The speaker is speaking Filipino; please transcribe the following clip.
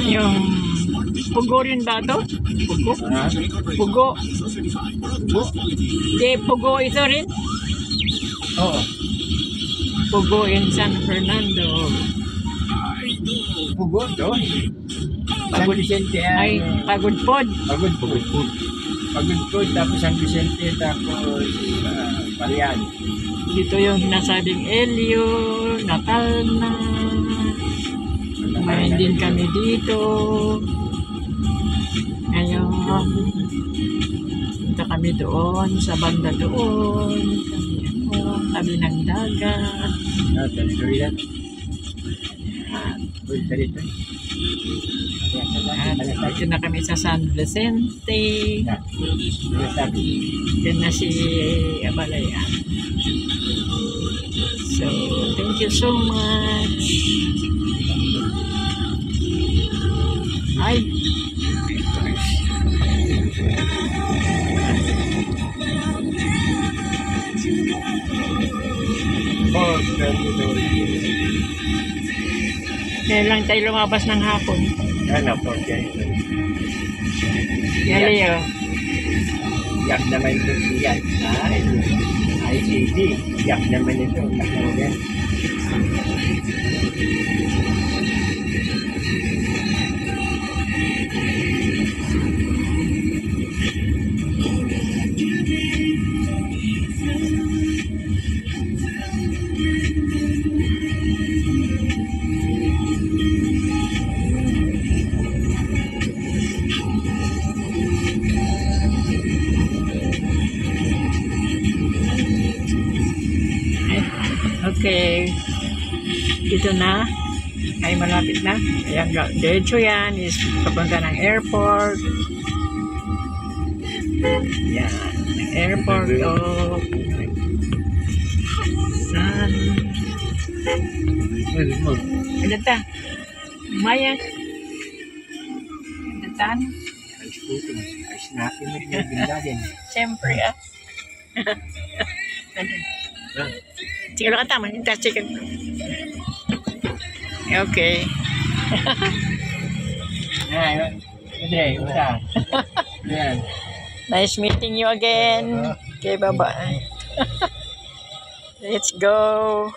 Yung Pugo rin ba ito? Pugo? Pugo. Di, Pugo ito rin? Oo. Pugo in San Fernando. Pugo to? San Vicente Ay, Pagod Pod. Pagod po. Pagod po, tapos San Vicente, tapos Parian. Dito yung sinasabing Elio, Natal na. Kumain din kami dito. Ngayon, punta kami doon, sa banda doon. Kami ng dagat. Tuloy yan. Uy, dito. At dito na kami sa San Vicente. Yan na si Abalayan. So, thank you so much. Ay. Kaya lang tayo lumabas ng hapon. Ano po, okay. Yan, Leo. Yak naman ito yan. ICD. Yak naman ito. Nakawin. Okay. Dito na. Ay, malapit na. Ayan, diretso yan. Is papunta ng airport. Yan. Airport of San... Data. Maya. Datan. Ay, sputing. Ay, snapping mo rin yung bindadin. Siyempre, ah. Sige lang tama. Chicken. Okay. Yan. Andre, usa. Yan. Nice meeting you again. Okay, bye-bye. Let's go.